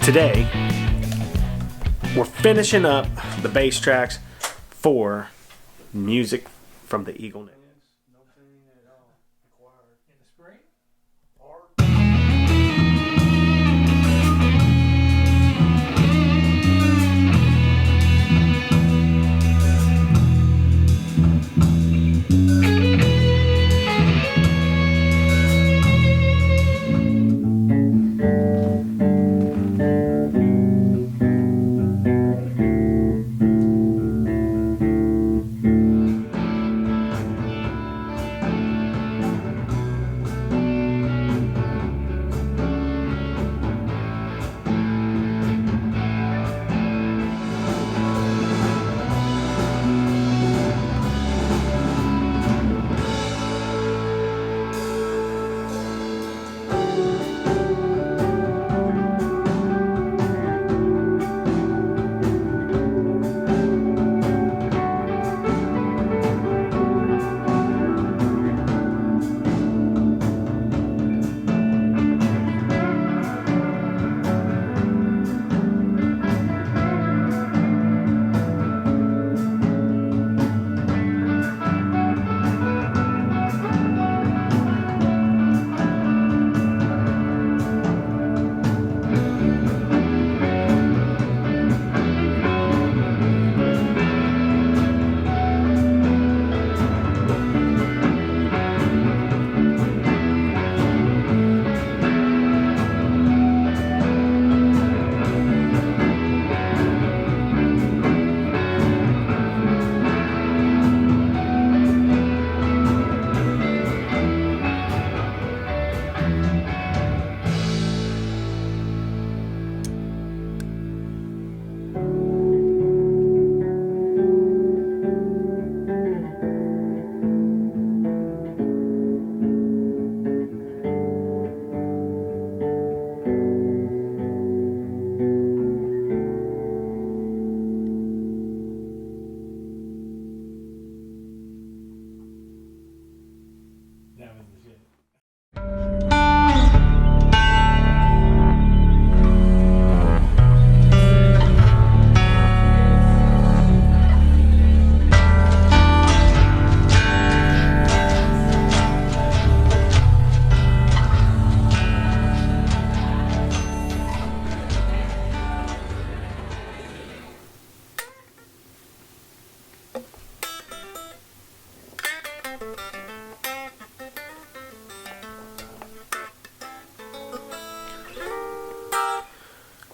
Today, we're finishing up the bass tracks for Music from the Eagle Neck.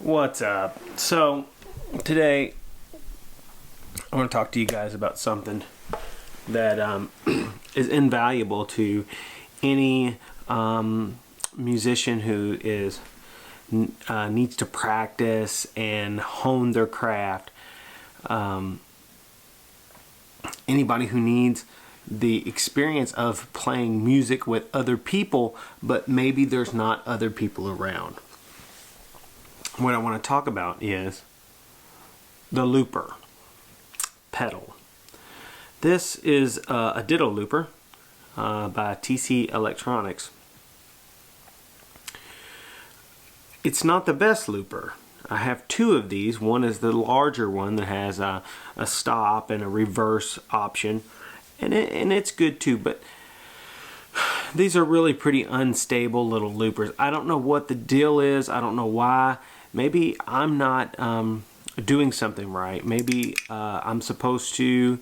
What's up? So today I want to talk to you guys about something that is invaluable to any musician who is needs to practice and hone their craft. Anybody who needs the experience of playing music with other people, but maybe there's not other people around. What I want to talk about is the looper pedal. This is a ditto looper by TC Electronics. It's not the best looper. I have two of these. One is the larger one that has a stop and a reverse option, and it's good too, but these are really pretty unstable little loopers. I don't know what the deal is. I don't know why. Maybe I'm not doing something right. Maybe I'm supposed to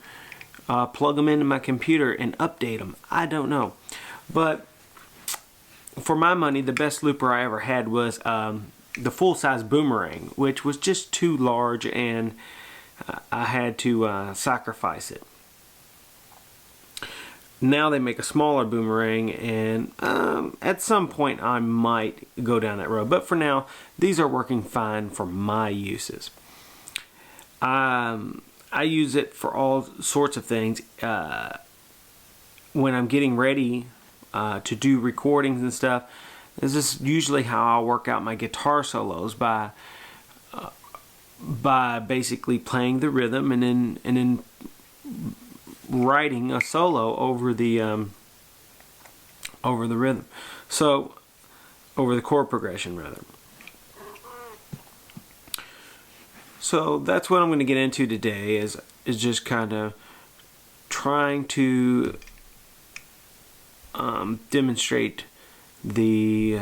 plug them into my computer and update them. I don't know. But for my money, the best looper I ever had was the full-size Boomerang, which was just too large, and I had to sacrifice it. Now they make a smaller Boomerang, and at some point I might go down that road. But for now, these are working fine for my uses. I use it for all sorts of things. When I'm getting ready to do recordings and stuff, this is usually how I work out my guitar solos, by basically playing the rhythm and then writing a solo over the rhythm. So over the chord progression rather. So that's what I'm going to get into today, is just kind of trying to demonstrate the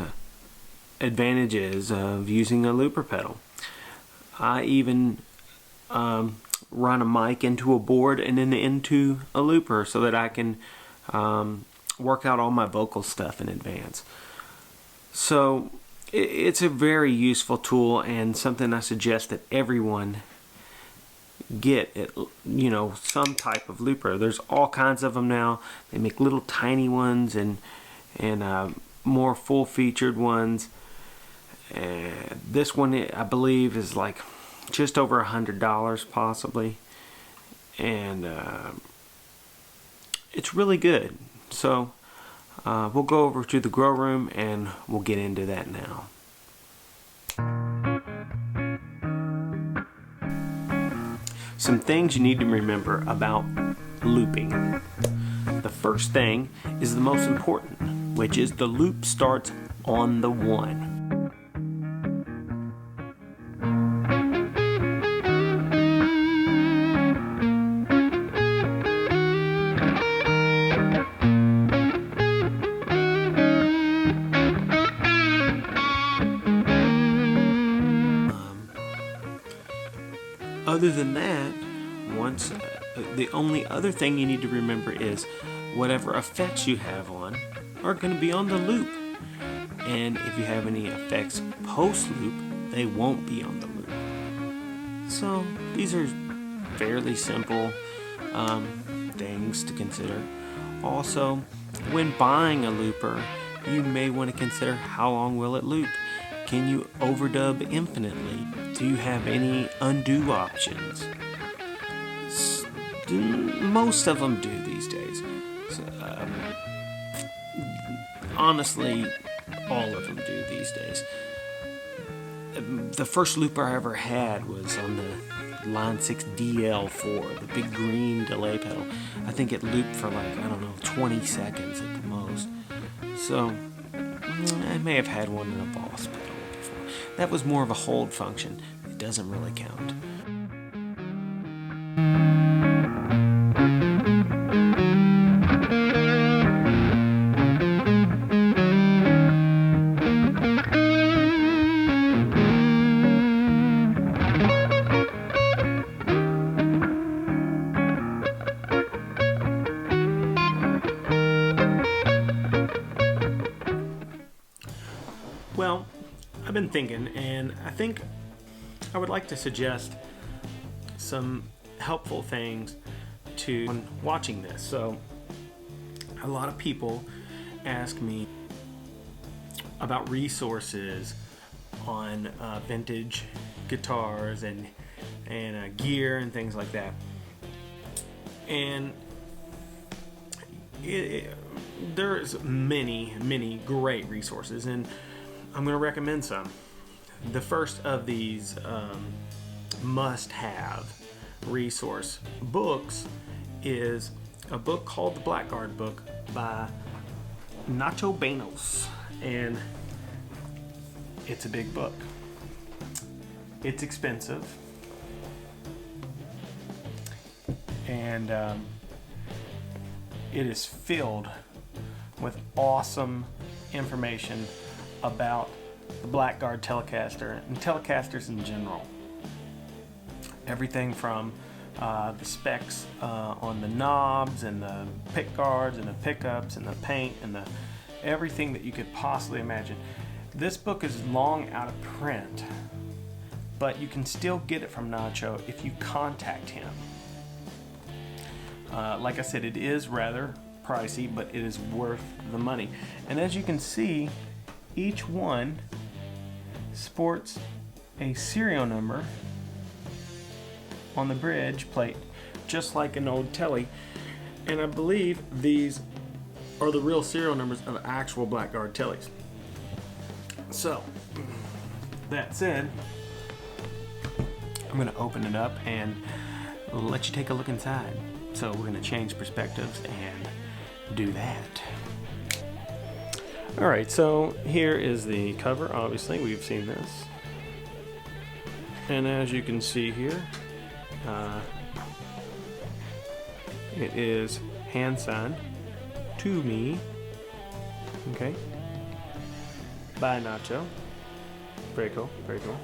advantages of using a looper pedal. I even run a mic into a board and then into a looper so that I can work out all my vocal stuff in advance. So it's a very useful tool, and something I suggest that everyone get some type of looper. There's all kinds of them now. They make little tiny ones and more full-featured ones. And this one, I believe, is like just over $100 possibly, and it's really good. So we'll go over to the grow room and we'll get into that now. Some things you need to remember about looping. The first thing is the most important, which is the loop starts on the 1. Other than that, the only other thing you need to remember is whatever effects you have on are going to be on the loop. And if you have any effects post-loop, they won't be on the loop. So these are fairly simple things to consider. Also, when buying a looper, you may want to consider how long will it loop. Can you overdub infinitely? Do you have any undo options? Most of them do these days. So, honestly, all of them do these days. The first looper I ever had was on the Line 6 DL4, the big green delay pedal. I think it looped for like, 20 seconds at the most. So, I may have had one in a Boss pedal before. That was more of a hold function. It doesn't really count. Well, I've been thinking, and I think I would like to suggest some helpful things to watching this. So, a lot of people ask me about resources on vintage guitars and gear and things like that. And there's many great resources, and I'm going to recommend some. The first of these must-have resource books is a book called The Blackguard Book by Nacho Banos, and it's a big book. It's expensive, and it is filled with awesome information about the Blackguard Telecaster and Telecasters in general. Everything from the specs on the knobs and the pick guards and the pickups and the paint and everything that you could possibly imagine. This book is long out of print, but you can still get it from Nacho if you contact him. Like I said, it is rather pricey, but it is worth the money. And as you can see, each one sports a serial number on the bridge plate, just like an old telly. And I believe these are the real serial numbers of actual Blackguard tellies. So, that said, I'm going to open it up and let you take a look inside. So we're going to change perspectives and do that. Alright, so here is the cover. Obviously, we've seen this. And as you can see here, it is hand signed to me, okay, by Nacho. Very cool, very cool.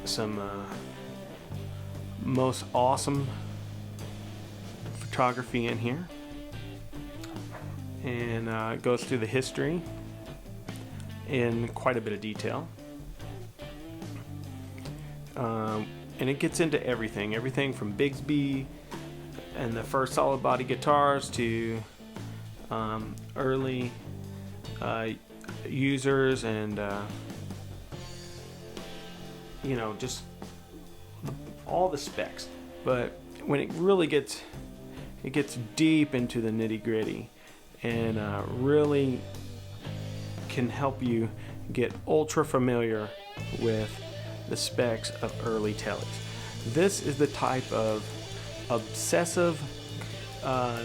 Some most awesome photography in here, and it goes through the history in quite a bit of detail, and it gets into everything from Bigsby and the first solid body guitars to early users, and you know, just all the specs. But when it really gets deep into the nitty-gritty, and really can help you get ultra familiar with the specs of early tellies. This is the type of obsessive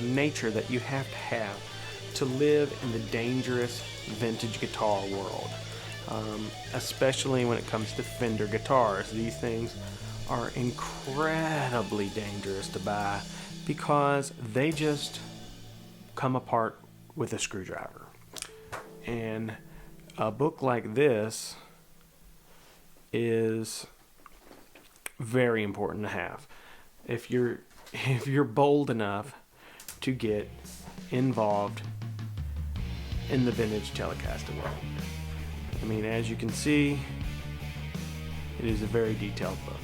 nature that you have to live in the dangerous vintage guitar world, especially when it comes to Fender guitars. These things are incredibly dangerous to buy because they just come apart with a screwdriver. And a book like this is very important to have if you're bold enough to get involved in the vintage Telecaster world. I mean, as you can see, it is a very detailed book.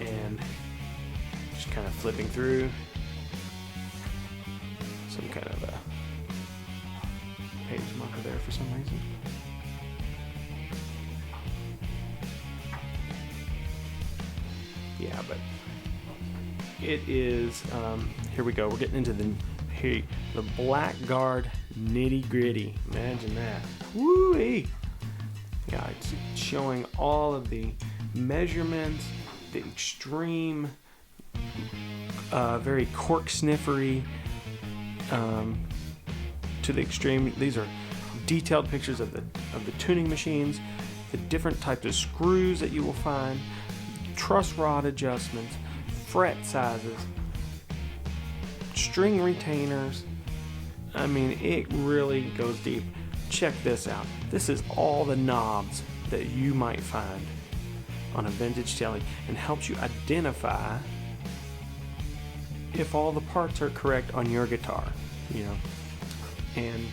And just kind of flipping through, some kind of a page marker there for some reason. Yeah, but it is, here we go, we're getting into the Blackguard nitty-gritty. Imagine that. Woo-wee! Yeah, it's showing all of the measurements, the extreme, very cork sniffery, to the extreme. These are detailed pictures of the tuning machines, the different types of screws that you will find, truss rod adjustments, fret sizes, string retainers. I mean, it really goes deep. Check this out. This is all the knobs that you might find on a vintage telly, and helps you identify if all the parts are correct on your guitar, you know. And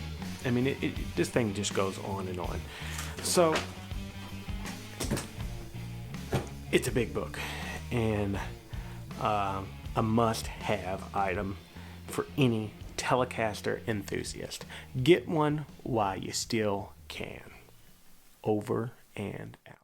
I mean, this thing just goes on and on. So it's a big book, and a must-have item for any Telecaster enthusiast. Get one while you still can. Over and out.